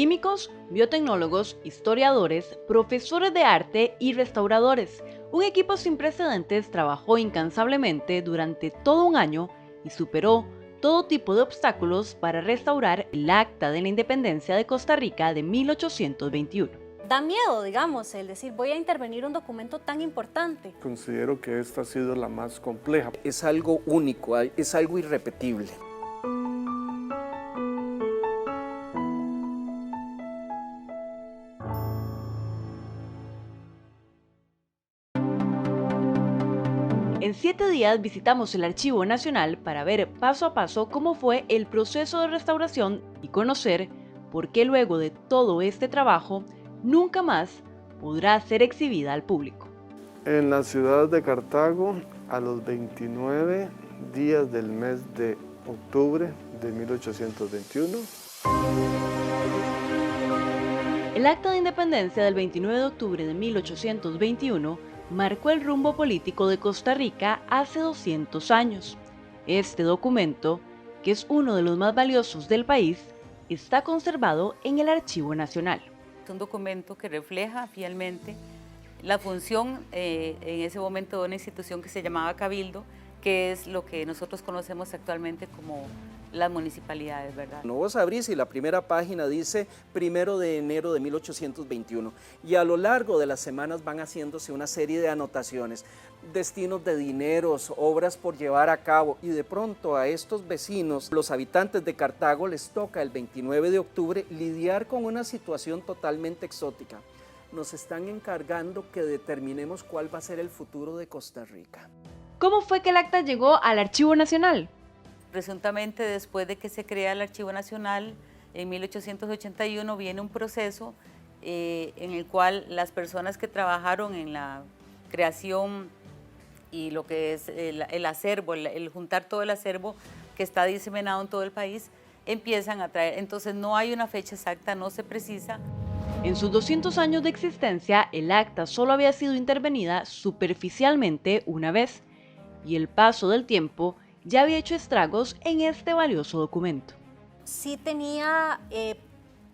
químicos, biotecnólogos, historiadores, profesores de arte y restauradores. Un equipo sin precedentes trabajó incansablemente durante todo un año y superó todo tipo de obstáculos para restaurar el Acta de la Independencia de Costa Rica de 1821. Da miedo, digamos, el decir voy a intervenir un documento tan importante. Considero que esta ha sido la más compleja. Es algo único, es algo irrepetible. En 7 días visitamos el Archivo Nacional para ver paso a paso cómo fue el proceso de restauración y conocer por qué luego de todo este trabajo nunca más podrá ser exhibida al público. En la ciudad de Cartago, a los 29 días del mes de octubre de 1821. El Acta de Independencia del 29 de octubre de 1821 marcó el rumbo político de Costa Rica hace 200 años. Este documento, que es uno de los más valiosos del país, está conservado en el Archivo Nacional. Es un documento que refleja fielmente la función en ese momento de una institución que se llamaba Cabildo, que es lo que nosotros conocemos actualmente como las municipalidades, ¿verdad? No, vos abrís y la primera página dice 1 de enero de 1821 y a lo largo de las semanas van haciéndose una serie de anotaciones, destinos de dineros, obras por llevar a cabo y de pronto a estos vecinos, los habitantes de Cartago, les toca el 29 de octubre lidiar con una situación totalmente exótica. Nos están encargando que determinemos cuál va a ser el futuro de Costa Rica. ¿Cómo fue que el acta llegó al Archivo Nacional? Presuntamente después de que se crea el Archivo Nacional, en 1881 viene un proceso en el cual las personas que trabajaron en la creación y lo que es el acervo, el juntar todo el acervo que está diseminado en todo el país, empiezan a traer. Entonces no hay una fecha exacta, no se precisa. En sus 200 años de existencia, el acta solo había sido intervenida superficialmente una vez, y el paso del tiempo ya había hecho estragos en este valioso documento. Sí tenía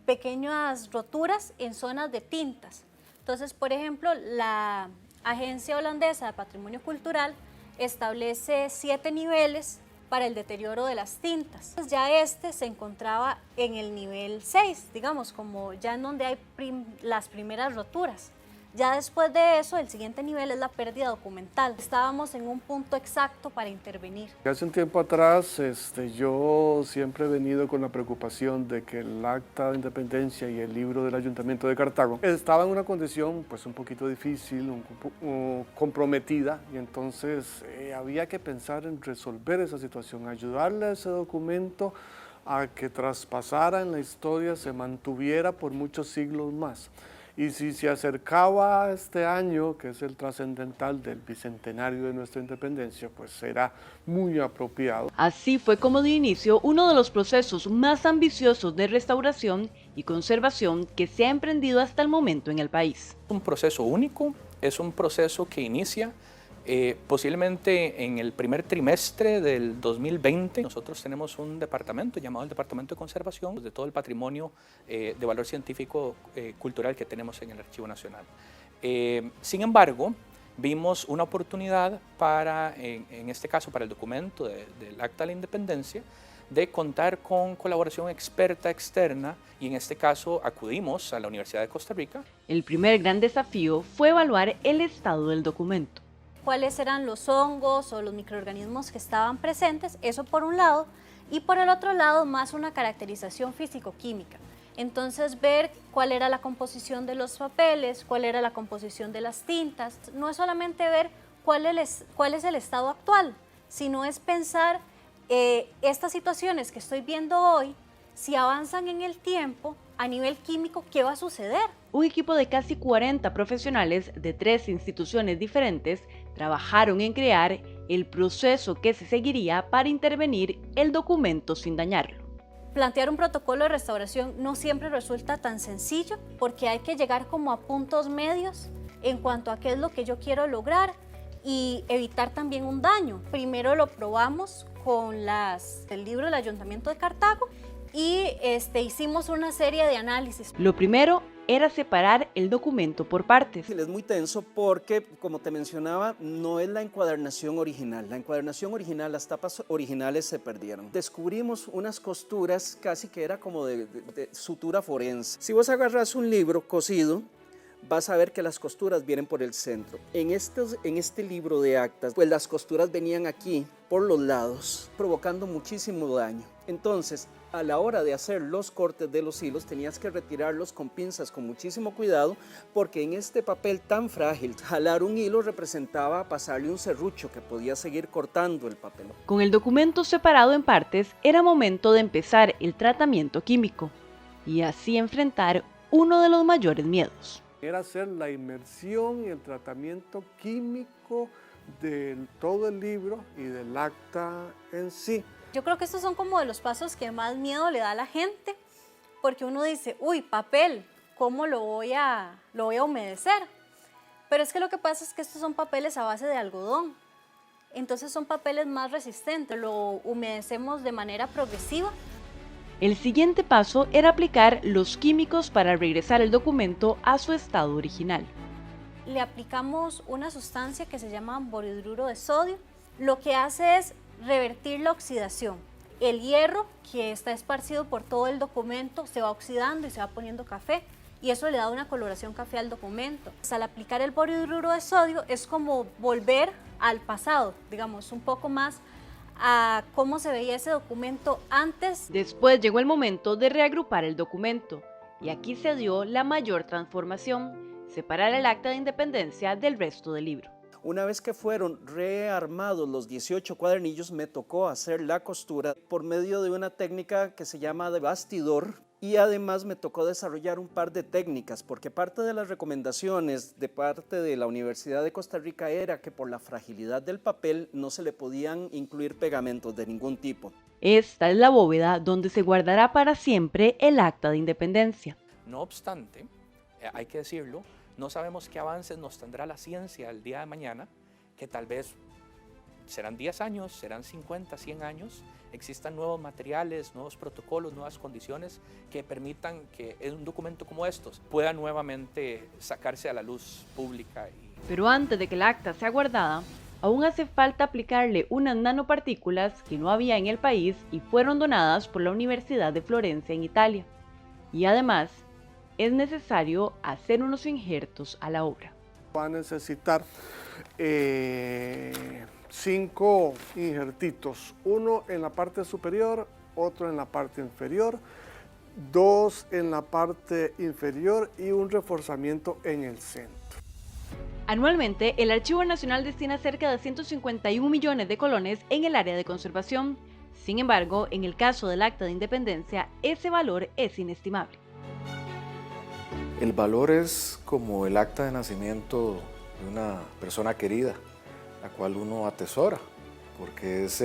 pequeñas roturas en zonas de tintas. Entonces, por ejemplo, la Agencia Holandesa de Patrimonio Cultural establece 7 niveles para el deterioro de las tintas. Ya este se encontraba en el nivel 6, digamos, como ya en donde hay las primeras roturas. Ya después de eso, el siguiente nivel es la pérdida documental. Estábamos en un punto exacto para intervenir. Hace un tiempo atrás, yo siempre he venido con la preocupación de que el Acta de Independencia y el libro del Ayuntamiento de Cartago estaban en una condición pues un poquito difícil, comprometida, y entonces había que pensar en resolver esa situación, ayudarle a ese documento a que traspasara en la historia, se mantuviera por muchos siglos más. Y si se acercaba este año, que es el trascendental del bicentenario de nuestra independencia, pues será muy apropiado. Así fue como dio inicio uno de los procesos más ambiciosos de restauración y conservación que se ha emprendido hasta el momento en el país. Un proceso único, es un proceso que inicia posiblemente en el primer trimestre del 2020. Nosotros tenemos un departamento llamado el Departamento de Conservación de todo el patrimonio de valor científico cultural que tenemos en el Archivo Nacional. Sin embargo, vimos una oportunidad para, en este caso para el documento del Acta de la Independencia, de contar con colaboración experta externa y en este caso acudimos a la Universidad de Costa Rica. El primer gran desafío fue evaluar el estado del documento. Cuáles eran los hongos o los microorganismos que estaban presentes, eso por un lado, y por el otro lado más una caracterización físico-química. Entonces ver cuál era la composición de los papeles, cuál era la composición de las tintas. No es solamente ver cuál es el estado actual, sino es pensar estas situaciones que estoy viendo hoy, si avanzan en el tiempo, a nivel químico, ¿qué va a suceder? Un equipo de casi 40 profesionales de 3 instituciones diferentes trabajaron en crear el proceso que se seguiría para intervenir el documento sin dañarlo. Plantear un protocolo de restauración no siempre resulta tan sencillo porque hay que llegar como a puntos medios en cuanto a qué es lo que yo quiero lograr y evitar también un daño. Primero lo probamos con el libro del Ayuntamiento de Cartago y hicimos una serie de análisis. Lo primero era separar el documento por partes. Es muy tenso porque, como te mencionaba, no es la encuadernación original. La encuadernación original, las tapas originales se perdieron. Descubrimos unas costuras casi que era como de sutura forense. Si vos agarras un libro cosido, vas a ver que las costuras vienen por el centro. En este libro de actas, pues las costuras venían aquí, por los lados, provocando muchísimo daño. Entonces, a la hora de hacer los cortes de los hilos, tenías que retirarlos con pinzas con muchísimo cuidado, porque en este papel tan frágil, jalar un hilo representaba pasarle un serrucho que podía seguir cortando el papel. Con el documento separado en partes, era momento de empezar el tratamiento químico y así enfrentar uno de los mayores miedos. Era hacer la inmersión y el tratamiento químico de todo el libro y del acta en sí. Yo creo que estos son como de los pasos que más miedo le da a la gente, porque uno dice, uy, papel, ¿cómo lo voy a humedecer? Pero es que lo que pasa es que estos son papeles a base de algodón, entonces son papeles más resistentes, lo humedecemos de manera progresiva. El siguiente paso era aplicar los químicos para regresar el documento a su estado original. Le aplicamos una sustancia que se llama borhidruro de sodio. Lo que hace es revertir la oxidación. El hierro que está esparcido por todo el documento se va oxidando y se va poniendo café y eso le da una coloración café al documento. Al aplicar el borhidruro de sodio es como volver al pasado, digamos, un poco más a cómo se veía ese documento antes. Después llegó el momento de reagrupar el documento y aquí se dio la mayor transformación, separar el acta de independencia del resto del libro. Una vez que fueron rearmados los 18 cuadernillos, me tocó hacer la costura por medio de una técnica que se llama de bastidor y además me tocó desarrollar un par de técnicas porque parte de las recomendaciones de parte de la Universidad de Costa Rica era que por la fragilidad del papel no se le podían incluir pegamentos de ningún tipo. Esta es la bóveda donde se guardará para siempre el acta de independencia. No obstante, hay que decirlo, no sabemos qué avances nos tendrá la ciencia el día de mañana, que tal vez serán 10 años, serán 50, 100 años, existan nuevos materiales, nuevos protocolos, nuevas condiciones que permitan que un documento como estos pueda nuevamente sacarse a la luz pública. Pero antes de que la acta sea guardada, aún hace falta aplicarle unas nanopartículas que no había en el país y fueron donadas por la Universidad de Florencia en Italia. Y además, es necesario hacer unos injertos a la obra. Va a necesitar 5 injertitos, uno en la parte superior, otro en la parte inferior, 2 en la parte inferior y un reforzamiento en el centro. Anualmente, el Archivo Nacional destina cerca de 151 millones de colones en el área de conservación. Sin embargo, en el caso del Acta de Independencia, ese valor es inestimable. El valor es como el acta de nacimiento de una persona querida, la cual uno atesora, porque es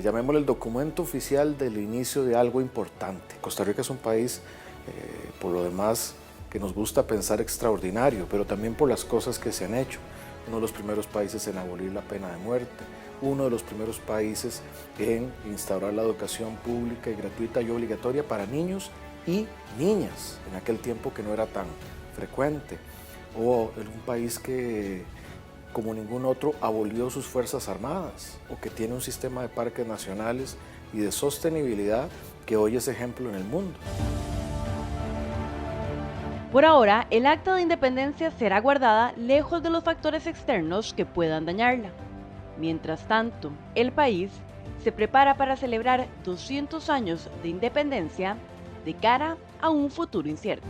llamémosle el documento oficial del inicio de algo importante. Costa Rica es un país, por lo demás, que nos gusta pensar extraordinario, pero también por las cosas que se han hecho. Uno de los primeros países en abolir la pena de muerte, uno de los primeros países en instaurar la educación pública y gratuita y obligatoria para niños y niñas, en aquel tiempo que no era tan frecuente, o en un país que, como ningún otro, abolió sus fuerzas armadas, o que tiene un sistema de parques nacionales y de sostenibilidad que hoy es ejemplo en el mundo. Por ahora, el Acta de Independencia será guardada lejos de los factores externos que puedan dañarla. Mientras tanto, el país se prepara para celebrar 200 años de independencia de cara a un futuro incierto.